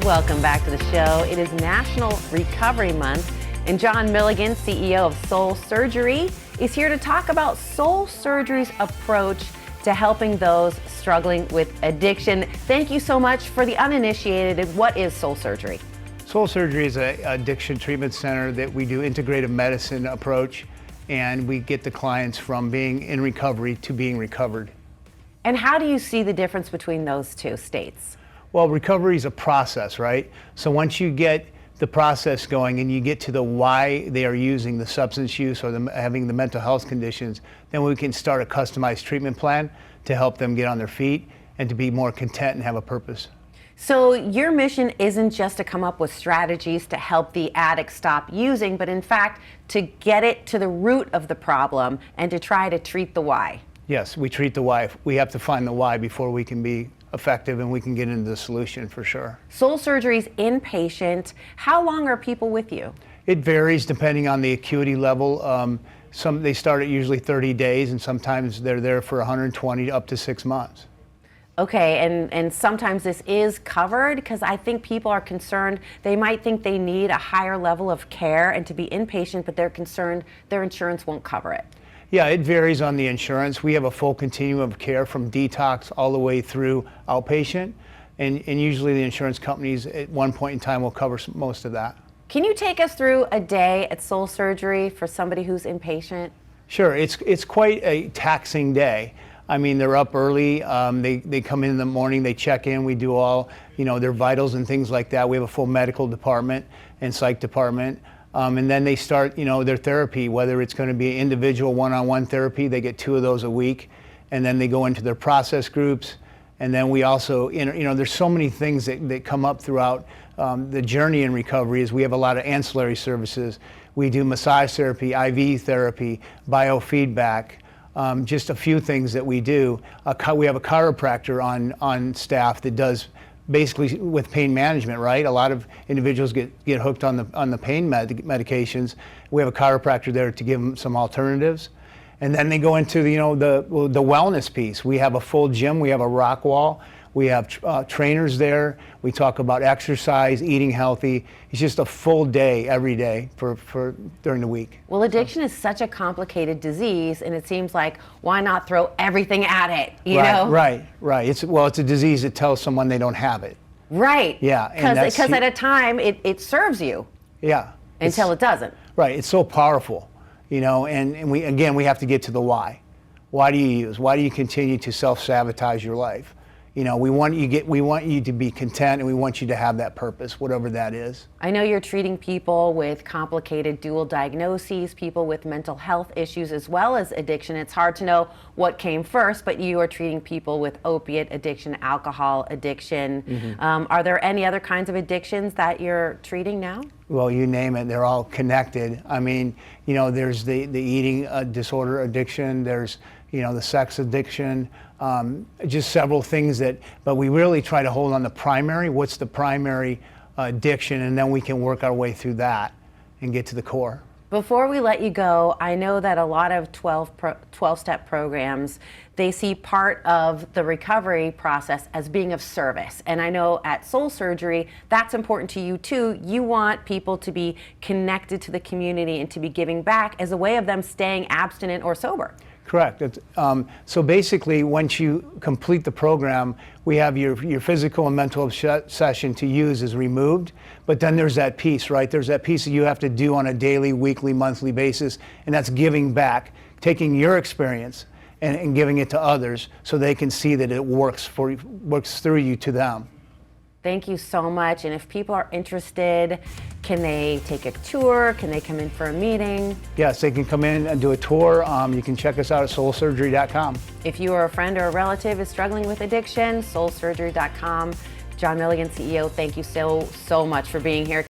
Welcome back to the show. It is National Recovery Month, and John Mulligan, CEO of Soul Surgery, is here to talk about Soul Surgery's approach to helping those struggling with addiction. Thank you so much. For the uninitiated, what is Soul Surgery? Soul Surgery is an addiction treatment center that we do integrative medicine approach, and we get the clients from being in recovery to being recovered. And how do you see the difference between those two states? Well, recovery is a process, right? So once you get the process going and you get to the why they are using the substance use or having the mental health conditions, then we can start a customized treatment plan to help them get on their feet and to be more content and have a purpose. So your mission isn't just to come up with strategies to help the addict stop using, but in fact, to get it to the root of the problem and to try to treat the why. Yes, we treat the why. We have to find the why before we can be effective and we can get into the solution for sure. Soul Surgery's inpatient. How long are people with you? It varies depending on the acuity level. They start at usually 30 days and sometimes they're there for 120 up to 6 months. Okay, and sometimes this is covered because I think people are concerned. They might think they need a higher level of care and to be inpatient, but they're concerned their insurance won't cover it. Yeah, it varies on the insurance. We have a full continuum of care from detox all the way through outpatient, and usually the insurance companies at one point in time will cover most of that. Can you take us through a day at Soul Surgery for somebody who's inpatient? Sure, it's quite a taxing day. I mean, they're up early, they come in the morning, they check in, we do all, their vitals and things like that. We have a full medical department and psych department. And then they start, their therapy, whether it's going to be individual one-on-one therapy, they get 2 of those a week. And then they go into their process groups. And then we also, there's so many things that come up throughout the journey in recovery is we have a lot of ancillary services. We do massage therapy, IV therapy, biofeedback, just a few things that we do. We have a chiropractor on staff that does basically with pain management, right? A lot of individuals get hooked on the pain medications. We have a chiropractor there to give them some alternatives. And then they go into the wellness piece. We have a full gym, we have a rock wall, we have trainers there. We talk about exercise, eating healthy. It's just a full day every day for during the week. Well, addiction is such a complicated disease, and it seems like why not throw everything at it, you know? Right. It's a disease that tells someone they don't have it. Right. Yeah. Because at a time it serves you. Yeah. Until it doesn't. Right. It's so powerful, and we have to get to the why. Why do you use? Why do you continue to self-sabotage your life? We want you to be content, and we want you to have that purpose, whatever that is. I know you're treating people with complicated dual diagnoses, people with mental health issues as well as addiction. It's hard to know what came first, but you are treating people with opiate addiction, alcohol addiction. Mm-hmm. Are there any other kinds of addictions that you're treating now? Well, you name it, they're all connected. I mean, there's the eating disorder addiction, there's the sex addiction, just several things but we really try to hold on the primary. What's the primary addiction? And then we can work our way through that and get to the core. Before we let you go, I know that a lot of 12-step programs, they see part of the recovery process as being of service. And I know at Soul Surgery, that's important to you too. You want people to be connected to the community and to be giving back as a way of them staying abstinent or sober. Correct. So basically, once you complete the program, we have your physical and mental obsession to use is removed, but then there's that piece, right? There's that piece that you have to do on a daily, weekly, monthly basis, and that's giving back, taking your experience and giving it to others so they can see that it works through you to them. Thank you so much. And if people are interested, can they take a tour? Can they come in for a meeting? Yes, they can come in and do a tour. You can check us out at soulsurgery.com. If you or a friend or a relative is struggling with addiction, soulsurgery.com. John Mulligan, CEO, thank you so much for being here.